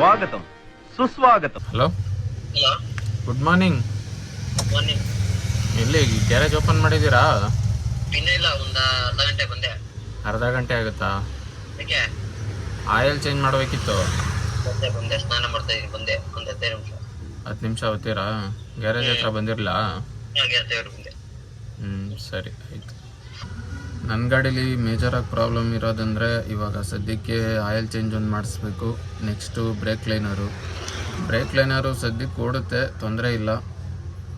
ಸ್ವಾಗತಂ ಸುಸ್ವಾಗತಂ. Hello, hello, good morning. Morning. ಎಲ್ಲಿ garage open ಮಾಡಿದ್ದೀರಾ? ಇನ್ನೂ ಇಲ್ಲ, ಒಂದು ಅರ್ಧ ಗಂಟೆ ಬಂದೆ. ಅರ್ಧ ಗಂಟೆ ಆಗುತ್ತಾ? ಯಾಕೆ? ಆಯಿಲ್ ಚೇಂಜ್ ಮಾಡಬೇಕಿತ್ತು. ಬಂದೆ ಸ್ನಾನ ಮಾಡ್ತಾ ಇದ್ದೀನಿ. ಬಂದೆ ಒಂದು 15 ನಿಮಿಷ. 10 ನಿಮಿಷ ಹೋಗ್ತೀರಾ? ಗ್ಯಾರೇಜ್ ಹತ್ರ ಬಂದಿರಲಿಲ್ಲ? ಬಂದೆ. ಸರಿ ಆಯಿತು. ನನ್ನ ಗಾಡೀಲಿ ಮೇಜರಾಗಿ ಪ್ರಾಬ್ಲಮ್ ಇರೋದಂದರೆ ಇವಾಗ ಸದ್ಯಕ್ಕೆ ಆಯಿಲ್ ಚೇಂಜ್ ಒಂದು ಮಾಡಿಸ್ಬೇಕು. ನೆಕ್ಸ್ಟು ಬ್ರೇಕ್ ಲೈನರು ಸದ್ಯಕ್ಕೆ ಓಡುತ್ತೆ, ತೊಂದರೆ ಇಲ್ಲ.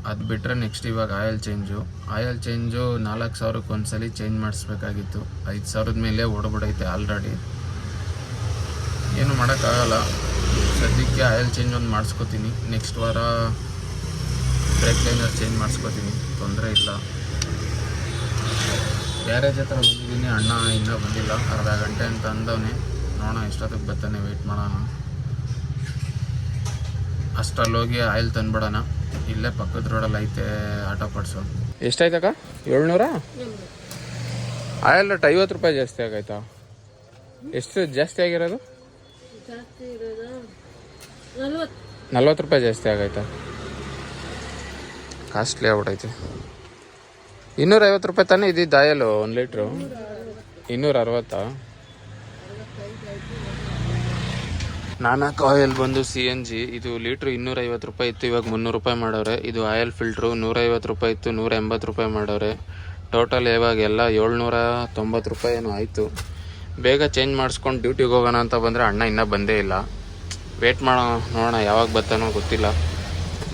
ಅದು ಬಿಟ್ಟರೆ ನೆಕ್ಸ್ಟ್ ಇವಾಗ ಆಯಿಲ್ ಚೇಂಜು 4,000ಕ್ಕೆ ಒಂದ್ಸಲಿ ಚೇಂಜ್ ಮಾಡಿಸ್ಬೇಕಾಗಿತ್ತು. 5,000 ಮೇಲೆ ಓಡಬಿಡೈತೆ ಆಲ್ರೆಡಿ. ಏನು ಮಾಡೋಕ್ಕಾಗಲ್ಲ. ಸದ್ಯಕ್ಕೆ ಆಯಿಲ್ ಚೇಂಜ್ ಒಂದು ಮಾಡಿಸ್ಕೋತೀನಿ. ನೆಕ್ಸ್ಟ್ ವಾರ ಬ್ರೇಕ್ ಲೈನರ್ ಚೇಂಜ್ ಮಾಡಿಸ್ಕೋತೀನಿ, ತೊಂದರೆ ಇಲ್ಲ. ಗ್ಯಾರೇಜ್ ಹತ್ರ ಬಂದಿದ್ದೀನಿ, ಅಣ್ಣ ಇನ್ನೂ ಬಂದಿಲ್ಲ. ಅರ್ಧ ಗಂಟೆ ಅಂತ ಅಂದವನೇ, ನೋಡೋಣ ಎಷ್ಟೊತ್ತಿಗೆ ಬರ್ತಾನೆ, ವೆಯ್ಟ್ ಮಾಡೋಣ. ಅಷ್ಟರಲ್ಲಿ ಹೋಗಿ ಆಯಿಲ್ ತಂದುಬಿಡೋಣ. ಇಲ್ಲೇ ಪಕ್ಕದ ರೋಡಲ್ಲಿ ಐತೆ ಆಟೋ ಪಾರ್ಟ್ಸು. ಎಷ್ಟಾಯ್ತಕ್ಕ? 700? ಆಯಿಲ್ ರೇಟ್ 50 ರೂಪಾಯಿ ಜಾಸ್ತಿ ಆಗೈತಾ? ಎಷ್ಟು ಜಾಸ್ತಿ ಆಗಿರೋದು? 40 ರೂಪಾಯಿ ಜಾಸ್ತಿ ಆಗೈತಾ? ಕಾಸ್ಟ್ಲಿ ಆಗ್ಬಿಟ್ಟೈತೆ. 250 ರೂಪಾಯಿ ತಾನೇ ಇದ್ದಿದ್ದು ಆಯಲು 1 ಲೀಟ್ರು? 260? ನಾಲ್ಕು ಆಯಿಲ್ ಬಂದು CNG. ಇದು ಲೀಟ್ರು 250 ರೂಪಾಯಿ ಇತ್ತು, ಇವಾಗ 300 ರೂಪಾಯಿ ಮಾಡವ್ರೆ. ಇದು ಆಯಿಲ್ ಫಿಲ್ಟ್ರು 150 ರೂಪಾಯಿ ಇತ್ತು, 180 ರೂಪಾಯಿ ಮಾಡವ್ರೆ. ಟೋಟಲ್ ಇವಾಗ ಎಲ್ಲ 790 ರೂಪಾಯಿ ಏನೋ ಆಯಿತು. ಬೇಗ ಚೇಂಜ್ ಮಾಡಿಸ್ಕೊಂಡು ಡ್ಯೂಟಿಗೆ ಹೋಗೋಣ ಅಂತ ಬಂದರೆ ಅಣ್ಣ ಇನ್ನೂ ಬಂದೇ ಇಲ್ಲ. ವೇಟ್ ಮಾಡೋಣ, ನೋಡೋಣ ಯಾವಾಗ ಬರ್ತಾನೋ ಗೊತ್ತಿಲ್ಲ.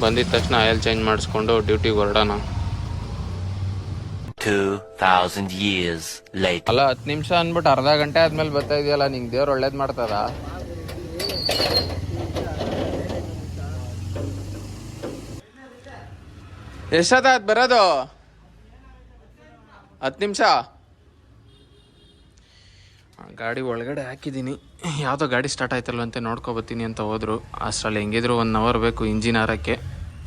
ಬಂದಿದ್ದ ತಕ್ಷಣ ಆಯಿಲ್ ಚೇಂಜ್ ಮಾಡಿಸ್ಕೊಂಡು ಡ್ಯೂಟಿಗೆ ಹೊರಡೋಣ. 2000 years later. ಅಲ್ಲ, 10 ನಿಮಿಷ ಅಂದ್ಬಿಟ್ಟು ಅರ್ಧ ಗಂಟೆ ಆದ್ಮೇಲೆ ಬರ್ತಾ ಇದೆಯಲ್ಲ, ನಿಂಗೆ ದೇವ್ರು ಒಳ್ಳೇದು ಮಾಡ್ತದ? ಎಷ್ಟೊತ್ತಾಯ್ತು ಬರೋದು? 10 ನಿಮಿಷ. ಗಾಡಿ ಒಳಗಡೆ ಹಾಕಿದ್ದೀನಿ. ಯಾವುದೋ ಗಾಡಿ ಸ್ಟಾರ್ಟ್ ಆಯ್ತಲ್ವಂತೆ ನೋಡ್ಕೊಬತ್ತೀನಿ ಅಂತ ಹೋದ್ರು. ಅಷ್ಟರಲ್ಲಿ ಹೆಂಗಿದ್ರು 1 ಅವರ್ ಬೇಕು ಇಂಜಿನ್ ಹಾರಕ್ಕೆ.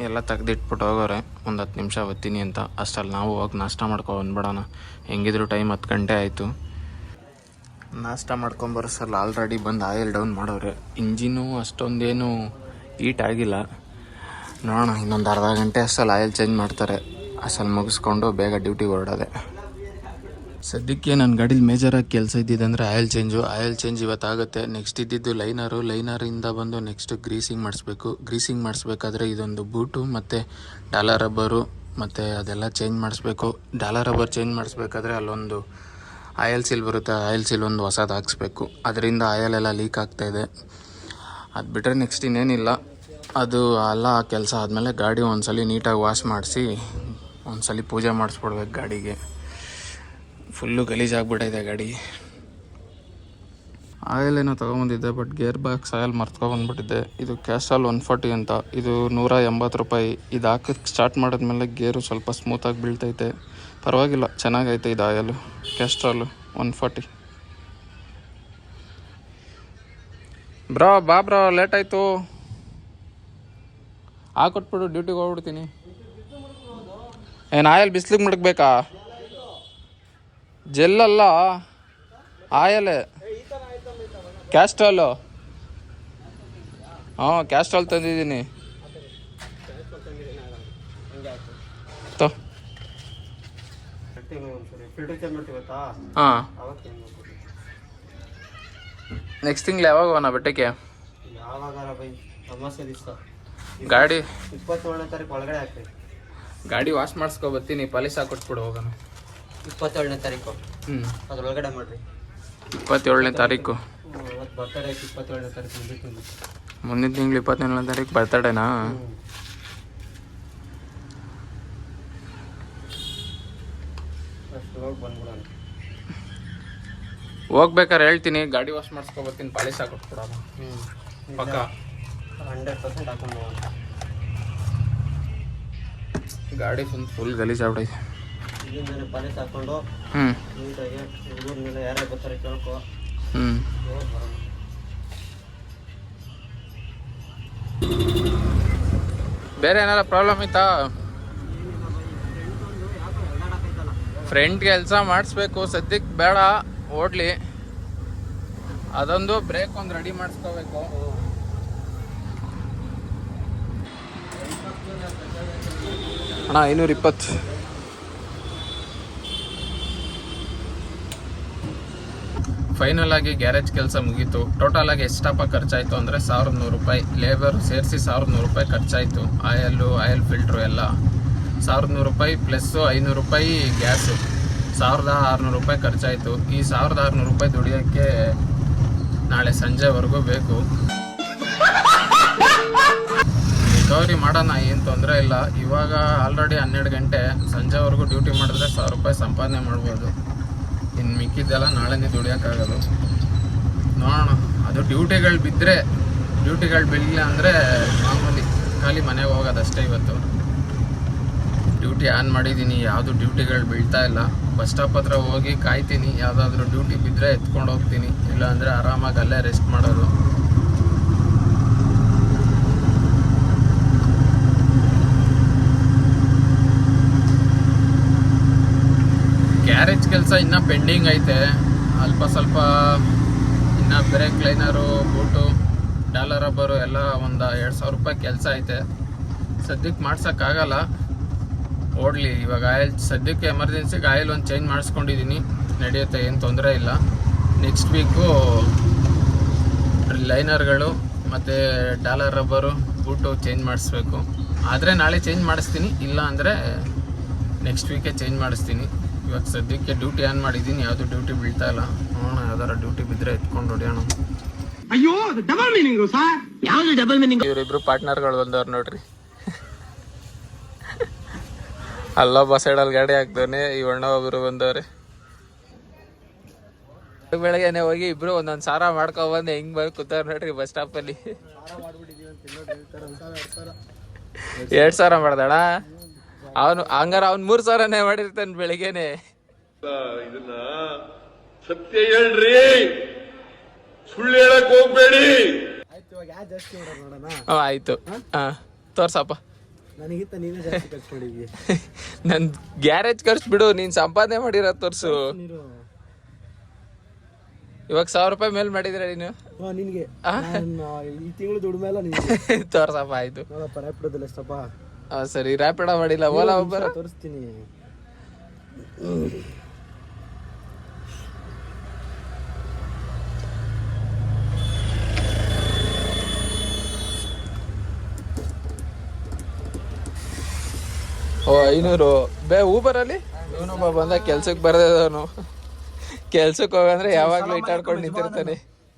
ಎಲ್ಲ ತೆಗ್ದಿಟ್ಬಿಟ್ಟು ಹೋಗೋರೆ, ಒಂದು 10 ನಿಮಿಷ ಬರ್ತೀನಿ ಅಂತ. ಅಷ್ಟರಲ್ಲಿ ನಾವು ಹೋಗಿ ನಾಷ್ಟ ಬಂದ್ಬಿಡೋಣ. ಹೆಂಗಿದ್ರು ಟೈಮ್ 10 ಗಂಟೆ ಆಯಿತು. ನಾಷ್ಟ ಮಾಡ್ಕೊಂಬರೋಸಲ್ಲಿ ಆಲ್ರೆಡಿ ಬಂದು ಆಯಿಲ್ ಡೌನ್ ಮಾಡೋರೆ. ಇಂಜಿನು ಅಷ್ಟೊಂದೇನು ಹೀಟ್ ಆಗಿಲ್ಲ. ನೋಡೋಣ, ಇನ್ನೊಂದು ಅರ್ಧ ಗಂಟೆ ಅಷ್ಟಲ್ಲಿ ಆಯಿಲ್ ಚೇಂಜ್ ಮಾಡ್ತಾರೆ. ಅಷ್ಟಲ್ಲಿ ಮುಗಿಸ್ಕೊಂಡು ಬೇಗ ಡ್ಯೂಟಿಗೆ ಹೊರಡೋದೆ. ಸದ್ಯಕ್ಕೆ ನನ್ನ ಗಾಡೀಲಿ ಮೇಜರಾಗಿ ಕೆಲಸ ಇದ್ದಿದ್ದಂದರೆ ಆಯಿಲ್ ಚೇಂಜ್ ಇವತ್ತಾಗುತ್ತೆ. ನೆಕ್ಸ್ಟ್ ಇದ್ದಿದ್ದು ಲೈನರಿಂದ ಬಂದು ನೆಕ್ಸ್ಟ್ ಗ್ರೀಸಿಂಗ್ ಮಾಡಿಸ್ಬೇಕು. ಗ್ರೀಸಿಂಗ್ ಮಾಡಿಸ್ಬೇಕಾದ್ರೆ ಇದೊಂದು ಬೂಟು ಮತ್ತು ಡಾಲರ್ ರಬ್ಬರು ಮತ್ತು ಅದೆಲ್ಲ ಚೇಂಜ್ ಮಾಡಿಸ್ಬೇಕು. ಡಾಲರ್ ರಬ್ಬರ್ ಚೇಂಜ್ ಮಾಡಿಸ್ಬೇಕಾದ್ರೆ ಅಲ್ಲೊಂದು ಆಯಿಲ್ ಸೀಲ್ ಬರುತ್ತೆ, ಆಯಿಲ್ ಸೀಲ್ ಒಂದು ಹೊಸದು ಹಾಕ್ಸ್ಬೇಕು. ಅದರಿಂದ ಆಯಿಲೆಲ್ಲ ಲೀಕ್ ಆಗ್ತಾಯಿದೆ. ಅದು ಬಿಟ್ಟರೆ ನೆಕ್ಸ್ಟ್ ಇನ್ನೇನಿಲ್ಲ. ಅದು ಎಲ್ಲ ಕೆಲಸ ಆದಮೇಲೆ ಗಾಡಿ ಒಂದ್ಸಲಿ ನೀಟಾಗಿ ವಾಶ್ ಮಾಡಿಸಿ ಒಂದ್ಸಲಿ ಪೂಜೆ ಮಾಡಿಸ್ಬಿಡ್ಬೇಕು. ಗಾಡಿಗೆ ಫುಲ್ಲು ಗಲೀಜಾಗ್ಬಿಟ್ಟೈತೆ ಗಾಡಿ. ಆಯಿಲ್ ಏನೋ ತೊಗೊಂಬಂದಿದ್ದೆ, ಬಟ್ ಗೇರ್ ಬಾಕ್ಸ್ ಆಯಿಲ್ ಮರ್ತ್ಕೊಬಂದ್ಬಿಟ್ಟಿದ್ದೆ. ಇದು ಕ್ಯಾಸ್ಟ್ರಾಲ್ 140 ಅಂತ, ಇದು 180 ರೂಪಾಯಿ. ಇದು ಹಾಕಕ್ಕೆ ಸ್ಟಾರ್ಟ್ ಮಾಡಿದ್ಮೇಲೆ ಗೇರು ಸ್ವಲ್ಪ ಸ್ಮೂತಾಗಿ ಬೀಳ್ತೈತೆ. ಪರವಾಗಿಲ್ಲ, ಚೆನ್ನಾಗೈತೆ ಇದು ಆಯಿಲು. ಕ್ಯಾಸ್ಟ್ರಾಲು 140. ಬ್ರೋ ಲೇಟ್ ಆಯಿತು, ಹಾಕೊಟ್ಬಿಡು, ಡ್ಯೂಟಿಗೆ ಹೋಗ್ಬಿಡ್ತೀನಿ. ಏನು ಆಯಿಲ್ ಬಿಸ್ಲಿಗೆ ಮಡಗಬೇಕಾ? ಜೆಲ್ಲಲ್ಲ, ಆಯಲೇ, ಕ್ಯಾಸ್ಟ್ರಾಲು. ಕ್ಯಾಸ್ಟ್ರಾಲ್ ತಂದಿದ್ದೀನಿ. ನೆಕ್ಸ್ಟ್ ತಿಂಗ್ಳು ಯಾವಾಗ ಹೋಗೋಣ ಬಟ್ಟೆಗೆ? ಗಾಡಿ 27ನೇ ತಾರೀಕು ಒಳಗಡೆ ಹಾಕ್ರಿ. ಗಾಡಿ ವಾಶ್ ಮಾಡಿಸ್ಕೊ ಬರ್ತೀನಿ, ಪಾಲಿಶ್ ಹಾಕೊಟ್ಬಿಡು ಹೋಗೋಣ. 27ನೇ ತಾರೀಕು ಅದ್ರೊಳಗಡೆ ಮಾಡ್ರಿ. 27ನೇ ತಾರೀಕು ಬರ್ತಡೇ. 27ನೇ ತಾರೀಕು ಮುಂದಿನ ತಿಂಗಳು 27ನೇ ತಾರೀಕು ಬರ್ತಡೇನಾ? ಹೋಗ್ಬೇಕಾರೆ ಹೇಳ್ತೀನಿ, ಗಾಡಿ ವಾಶ್ ಮಾಡಿಸ್ಕೊ ಬರ್ತೀನಿ, ಪಾಲಿಶ್ ಹಾಕೊಟ್ಬಿಡೋಣ. ಪಕ್ಕ 100% ಹಾಕೊಂಬೋಣ. ಗಾಡಿ ಫುಲ್ ಗಲೀಜಾಗ್ಬಿಟ್ಟೈತೆ. ಇಲ್ಲಿಂದ ಪಾಲಿಶ್ ಹಾಕೊಂಡು ನೀಟಾಗಿ ಹುಡುಗರ್ನೆಲ್ಲ ಯಾರ್ಯಾರು ಬರ್ತಾರೆ ಕೇಳ್ಕೊ. ಬೇರೆ ಏನಾರ ಪ್ರಾಬ್ಲಮ್ ಐತಾ? ಫ್ರಂಟ್ ಕೆಲಸ ಮಾಡಿಸ್ಬೇಕು, ಸದ್ಯಕ್ಕೆ ಬೇಡ, ಓಡಲಿ. ಅದೊಂದು ಬ್ರೇಕ್ ಒಂದು ರೆಡಿ ಮಾಡಿಸ್ಕೋಬೇಕು. ಅಣ್ಣ 520. ಫೈನಲ್ ಆಗಿ ಗ್ಯಾರೇಜ್ ಕೆಲಸ ಮುಗೀತು. ಟೋಟಲ್ ಆಗಿ ಎಷ್ಟಪ್ಪ ಖರ್ಚಾಯಿತು ಅಂದರೆ 1100 ರೂಪಾಯಿ. ಲೇಬರ್ ಸೇರಿಸಿ 1100 ರೂಪಾಯಿ ಖರ್ಚಾಯಿತು. ಆಯಿಲ್ ಫಿಲ್ಟ್ರು ಎಲ್ಲ 1100 ರೂಪಾಯಿ ಪ್ಲಸ್ಸು 500 ರೂಪಾಯಿ ಗ್ಯಾಸು, 1600 ರೂಪಾಯಿ ಖರ್ಚಾಯಿತು. ಈ 1600 ರೂಪಾಯಿ ದುಡಿಯೋಕ್ಕೆ ನಾಳೆ ಸಂಜೆವರೆಗೂ ಬೇಕು. ರಿಕವರಿ ಮಾಡೋಣ, ಏನು ತೊಂದರೆ ಇಲ್ಲ. ಇವಾಗ ಆಲ್ರೆಡಿ 12 ಗಂಟೆ, ಸಂಜೆವರೆಗೂ ಡ್ಯೂಟಿ ಮಾಡಿದ್ರೆ 1000 ರೂಪಾಯಿ ಸಂಪಾದನೆ ಮಾಡ್ಬೋದು. ಇನ್ನು ಮಿಕ್ಕಿದ್ದೆಲ್ಲ ನಾಳೆನೇ ದುಡಿಯೋಕ್ಕಾಗೋದು. ನೋಡೋಣ, ಅದು ಡ್ಯೂಟಿಗಳು ಬಿದ್ದರೆ, ಡ್ಯೂಟಿಗಳು ಬೀಳಿಲ್ಲ ಅಂದರೆ ಮಾಮೂಲಿ ಖಾಲಿ ಮನೆಗೆ ಹೋಗೋದಷ್ಟೇ. ಇವತ್ತು ಡ್ಯೂಟಿ ಆನ್ ಮಾಡಿದ್ದೀನಿ, ಯಾವುದು ಡ್ಯೂಟಿಗಳು ಬೀಳ್ತಾ ಇಲ್ಲ. ಬಸ್ ಸ್ಟಾಪ್ ಹತ್ರ ಹೋಗಿ ಕಾಯ್ತೀನಿ, ಯಾವುದಾದ್ರೂ ಡ್ಯೂಟಿ ಬಿದ್ದರೆ ಎತ್ಕೊಂಡು ಹೋಗ್ತೀನಿ, ಇಲ್ಲಾಂದರೆ ಆರಾಮಾಗಿ ಅಲ್ಲೇ ರೆಸ್ಟ್ ಮಾಡೋದು. ಗ್ಯಾರೇಜ್ ಕೆಲಸ ಇನ್ನೂ ಪೆಂಡಿಂಗ್ ಐತೆ, ಅಲ್ಪ ಸ್ವಲ್ಪ. ಇನ್ನು brake liner, boot, dollar rubber ಎಲ್ಲ ಒಂದು 2000 ರೂಪಾಯಿ ಕೆಲಸ ಐತೆ. ಸದ್ಯಕ್ಕೆ ಮಾಡ್ಸೋಕ್ಕಾಗಲ್ಲ, ಓಡಲಿ. ಇವಾಗ ಆಯಿಲ್ ಸದ್ಯಕ್ಕೆ ಎಮರ್ಜೆನ್ಸಿಗೆ ಆಯಿಲ್ ಒಂದು ಚೇಂಜ್ ಮಾಡಿಸ್ಕೊಂಡಿದ್ದೀನಿ, ನಡೆಯುತ್ತೆ, ಏನು ತೊಂದರೆ ಇಲ್ಲ. ನೆಕ್ಸ್ಟ್ ವೀಕು ಲೈನರ್ಗಳು ಮತ್ತು ಡಾಲರ್ ರಬ್ಬರು, ಬೂಟು ಚೇಂಜ್ ಮಾಡಿಸ್ಬೇಕು. ಆದರೆ ನಾಳೆ ಚೇಂಜ್ ಮಾಡಿಸ್ತೀನಿ, ಇಲ್ಲ ಅಂದರೆ ನೆಕ್ಸ್ಟ್ ವೀಕೆ ಚೇಂಜ್ ಮಾಡಿಸ್ತೀನಿ. ಇವಾಗ ಸದ್ಯಕ್ಕೆ ಡ್ಯೂಟಿ ಆನ್ ಮಾಡಿದ್ದೀನಿ, ಯಾವುದು ಡ್ಯೂಟಿ ಬೀಳ್ತಾ ಇಲ್ಲ. ನೋಡೋಣ, ಯಾವ್ದಾರ ಡ್ಯೂಟಿ ಬಿದ್ದರೆ ಎತ್ಕೊಂಡು ಹೊಡೆಯೋಣ. ಅಯ್ಯೋ ಡಬಲ್ ಮೀನಿಂಗು ಸರ್. ಯಾವುದು ಡಬಲ್ ಮೀನಿಂಗ್? ಇವರಿಬ್ರು ಪಾರ್ಟ್ನರ್ಗಳು ಬಂದವ್ರು ನೋಡ್ರಿ. ಅಲ್ಲೊಬ್ಬ ಸೈಡಲ್ಲಿ ಗಾಡಿ ಹಾಕ್ದವನೆ, ಈ ಅಣ್ಣ ಒಬ್ರು ಬಂದವ್ರೆ. ಬೆಳಗ್ಗೆನೆ ಹೋಗಿ ಇಬ್ರು ಒಂದೊಂದು ಸಾರ ಮಾಡ್ಕೊಬಂದು ಹೆಂಗ್ ಬಂದು ಕೂತಾರ ನೋಡ್ರಿ ಬಸ್ ಸ್ಟಾಪಲ್ಲಿ. 2000 ಮಾಡ್ದಣ ಅವನು. ಹಂಗಾರ ಅವ್ನು 3000ನೇ ಮಾಡಿರ್ತಾನೆ ಬೆಳಿಗ್ಗೆನೆ. ಇದನ್ನ ಸತ್ಯ ಹೇಳ್ರಿ, ಸುಳ್ಳು ಹೇಳಕ್ ಹೋಗ್ಬೇಡಿ. ಆಯ್ತು, ತೋರ್ಸಪ್ಪ. ನನಗಿಂತ ನೀನೇ ಜಾಸ್ತಿ ಖರ್ಚು ಮಾಡಿದ್ವಿ. ನನ್ ಗ್ಯಾರೇಜ್ ಖರ್ಚು ಬಿಡು, ನೀನ್ ಸಂಪಾದನೆ ಮಾಡಿರೋ ತೋರ್ಸು. ಇವಾಗ 1000 ರೂಪಾಯಿ ಮೇಲೆ ಮಾಡಿದ್ರೆ ನೀನು ನಿನ್ಗೆ ಈ ತಿಂಗಳು ದುಡ್ಡು ಮೇಲೆ ತೋರ್ಸಪ್ಪ. ಆಯ್ತು, ರ್ಯಾಪಿಡೋದಿಲ್ಲ ಎಷ್ಟಪ್ಪ? ಸರಿ, ರ್ಯಾಪಿಡೋ ಮಾಡಿಲ್ಲ, ಓಲಾ ಒಬ್ಬರ ತೋರಿಸ್ತೀನಿ. ಓ 500 ಊಬರಲ್ಲಿ ಇವನೊಬ್ಬ ಬಂದ ಕೆಲ್ಸಕ್ಕೆ ಬರ್ದವನು. ಕೆಲ್ಸಕ್ಕೆ ಹೋಗಂದ್ರೆ ಯಾವಾಗ್ಲೂ ಇಟ್ಟಾಡ್ಕೊಂಡು ನಿಂತಿರ್ತಾನೆ.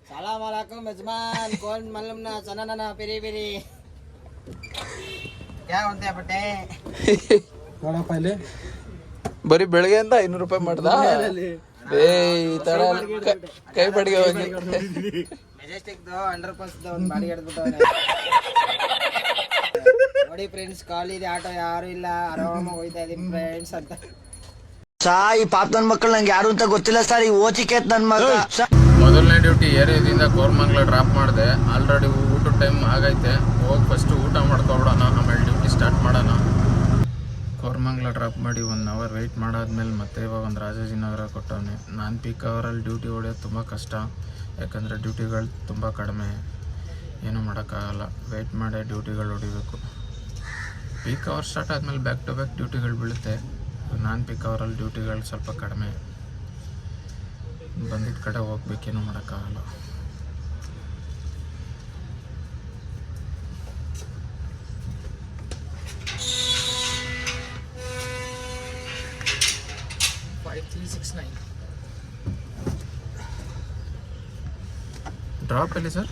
ಸಲಾಮ್ ಅಲೈಕುಂ ಯಜಮಾನ್, ಕೌನ್ ಮಾಲೂಮ್ನ ಸನನನ ಪೆರಿ ಪೆರಿ ಕ್ಯಾ ಹೊಂತೆ ಬಟ್ಟೆ ನೋಡಪ್ಪ ಇಲ್ಲಿ. ಬರೀ ಬೆಳಗ್ಗೆಯಿಂದ 500 ರೂಪಾಯಿ ಮಾಡ್ದ. ಈ ತರ ಕೈ ಬಡಿಗೆ ಹೋಗಿ ಮೆಜೆಸ್ಟಿಕ್ 100% ಒಂದು ಬಾಡಿಗೆ ಹಿಡಿದ್ಬಿಟ್ಟವನೆ. ನೋಡಿ ಫ್ರೆಂಡ್ಸ್, ಖಾಲಿ ಇದೆ ಆಟೋ, ಯಾರು ಇಲ್ಲ, ಆರಾಮಾಗಿ ಹೋಯ್ತಾ ಇದೀನಿ ಫ್ರೆಂಡ್ಸ್ ಅಂತ. ಈ ಪಾಪ ನನ್ ಮಕ್ಕಳು ನಂಗೆ ಯಾರು ಅಂತ ಗೊತ್ತಿಲ್ಲ ಸರ್. ಈ ಓಚಿಕೇತ್ ನನ್ ಮಗ. ಮೊದಲನೇ ಡ್ಯೂಟಿ ಏರಿಯಾದಿಂದ ಕೋರ್ಮಂಗ್ಲ ಡ್ರಾಪ್ ಮಾಡಿದೆ. ಆಲ್ರೆಡಿ ಊಟದ ಟೈಮ್ ಆಗೈತೆ. ಹೋಗಿ ಫಸ್ಟ್ ಊಟ ಮಾಡ್ಕೊಬಿಡೋಣ, ಆಮೇಲೆ ಡ್ಯೂಟಿ ಸ್ಟಾರ್ಟ್ ಮಾಡೋಣ. ಕೋರ್ಮಂಗ್ಲ ಡ್ರಾಪ್ ಮಾಡಿ 1 ಅವರ್ ವೆಯ್ಟ್ ಮಾಡಾದ್ಮೇಲೆ ಮತ್ತೆ ಇವಾಗ ಒಂದು ರಾಜಾಜಿನಗರ ಕೊಟ್ಟವನೆ. ನಾನು ಪೀಕ್ ಅವರಲ್ಲಿ ಡ್ಯೂಟಿ ಹೊಡೆಯೋದು ತುಂಬ ಕಷ್ಟ, ಯಾಕಂದರೆ ಡ್ಯೂಟಿಗಳು ತುಂಬ ಕಡಿಮೆ, ಏನೂ ಮಾಡೋಕ್ಕಾಗಲ್ಲ. ವೆಯ್ಟ್ ಮಾಡೇ ಡ್ಯೂಟಿಗಳು ಹೊಡಿಬೇಕು. ಪೀಕ್ ಅವರ್ ಸ್ಟಾರ್ಟ್ ಆದಮೇಲೆ ಬ್ಯಾಕ್ ಟು ಬ್ಯಾಕ್ ಡ್ಯೂಟಿಗಳು ಬೀಳುತ್ತೆ. ನಾನ್ ಪೀಕ್ ಅವರಲ್ಲಿ ಡ್ಯೂಟಿಗಳು ಸ್ವಲ್ಪ ಕಡಿಮೆ, ಬಂದಿದ್ದ ಕಡೆ ಹೋಗ್ಬೇಕೇನು ಮಾಡೋಕ್ಕಾಗಲ್ಲ. ಡ್ರಾಪ್ ಎಲ್ಲಿ ಸರ್?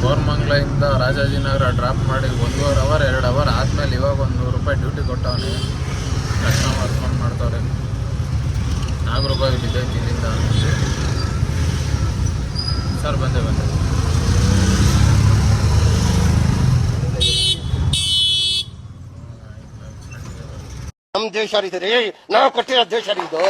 ಕೋರ್ಮಂಗ್ಲಿಂದ ರಾಜಾಜಿನಗರ ಡ್ರಾಪ್ ಮಾಡಿ 1.5 ಅವರ್ 2 ಅವರ್ ಆದಮೇಲೆ ಇವಾಗ 100 ರೂಪಾಯಿ ಡ್ಯೂಟಿ ಕೊಟ್ಟವನೇ. ಕಷ್ಟ ಮಾಡ್ಕೊಂಡು ಮಾಡ್ತವ್ರೆ. ನಾಗರೂಪಾಯಿ ಬಿದ್ದೈತಿ ಇಲ್ಲಿಂದ. ಸರ್ ಬಂದೆ ನಮ್ ದೇಶ ಇದೆ ರೀ, ನಾವು ಕೊಟ್ಟಿರೋ ದೇಶ ಇದು.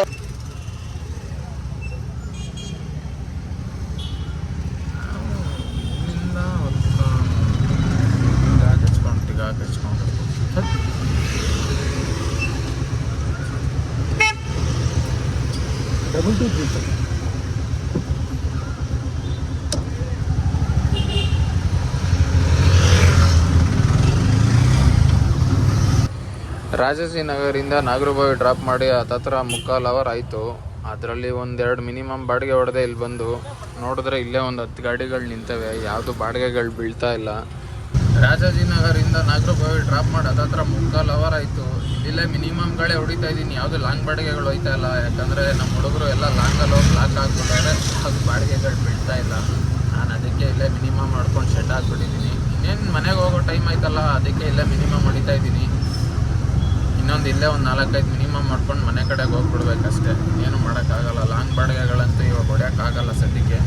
ರಾಜಾಜಿನಗರಿಂದ ನಾಗರಬಾವಿ ಡ್ರಾಪ್ ಮಾಡಿ ಹತ್ತತ್ರ 3/4 ಅವರ್ ಆಯಿತು. ಅದರಲ್ಲಿ 1-2 ಮಿನಿಮಮ್ ಬಾಡಿಗೆ ಹೊಡೆದೆ ಇಲ್ಲಿ ಬಂದು ನೋಡಿದ್ರೆ ಇಲ್ಲೇ ಒಂದು 10 ಗಾಡಿಗಳು ನಿಂತವೆ. ಯಾವುದು ಬಾಡಿಗೆಗಳು ಬೀಳ್ತಾ ಇಲ್ಲ. ರಾಜಾಜಿನಗರಿಂದ ನಾಗರಬಾವಿ ಡ್ರಾಪ್ ಮಾಡಿ ಹತ್ತತ್ರ 3/4 ಅವರ್ ಆಯಿತು. ಇಲ್ಲೇ ಮಿನಿಮಮ್ಗಳೇ ಹೊಡಿತಾ ಇದ್ದೀನಿ, ಯಾವುದು ಲಾಂಗ್ ಬಾಡಿಗೆಗಳು ಹೋಯ್ತಾ ಇಲ್ಲ. ಯಾಕಂದರೆ ನಮ್ಮ ಹುಡುಗರು ಎಲ್ಲ ಲಾಂಗಲ್ಲಿ ಹೋಗಿ ಲಾಕ್ ಹಾಕ್ಬಿಟ್ಟಾರೆ, ಅದು ಬಾಡಿಗೆಗಳು ಬೀಳ್ತಾ ಇಲ್ಲ. ನಾನು ಅದಕ್ಕೆ ಇಲ್ಲೇ ಮಿನಿಮಮ್ ಮಾಡ್ಕೊಂಡು ಸೆಟ್ ಆಗಿಬಿಟ್ಟಿದ್ದೀನಿ. ಇನ್ನೇನು ಮನೆಗೆ ಹೋಗೋ ಟೈಮ್ ಆಯ್ತಲ್ಲ, ಅದಕ್ಕೆ ಇಲ್ಲೇ ಮಿನಿಮಮ್ ಹೊಡಿತಾ ಇದ್ದೀನಿ. ಇನ್ನೊಂದು ಇಲ್ಲೇ ಒಂದು 4-5 ಮಿನಿಮಮ್ ಮಾಡ್ಕೊಂಡು ಮನೆ ಕಡೆಗೆ ಹೋಗ್ಬಿಡ್ಬೇಕಷ್ಟೇ. ಏನು ಮಾಡೋಕ್ಕಾಗಲ್ಲ, ಲಾಂಗ್ ಬಾಡಿಗೆಗಳಂತೂ ಇವಾಗ ಹೊಡ್ಯೋಕ್ಕಾಗಲ್ಲ ಸದ್ಯಕ್ಕೆ.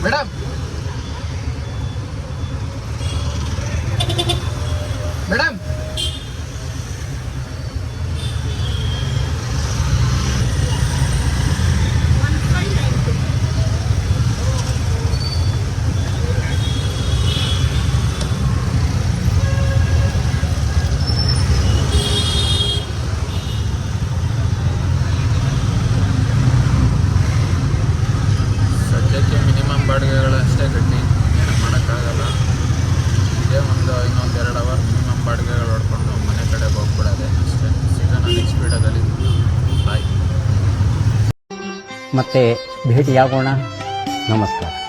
ಮೇಡಮ್ ಮೇಡಮ್ ಸದ್ಯಕ್ಕೆ ಮಿನಿಮಮ್ ಬಾಡಿಗೆಗಳು ಅಷ್ಟೇ ಗಟ್ಟಿ, ಏನು ಮಾಡೋಕ್ಕಾಗಲ್ಲ. ಇದೇ ಇನ್ನೊಂದು 2 ಅವರ್ ಮಿನಿಮಮ್ ಬಾಡಿಗೆಗಳು ಹೊಡ್ಕೊಂಡು ಮನೆ ಕಡೆಗೆ ಹೋಗ್ಬಿಡೋದೆ ಅಷ್ಟೇ. ಸಿಗೋಣ ನೆಕ್ಸ್ಟ್ ವಿಡಿಯೋದಲ್ಲಿ. ಬಾಯ್. ಮತ್ತೆ ಭೇಟಿಯಾಗೋಣ. ನಮಸ್ಕಾರ.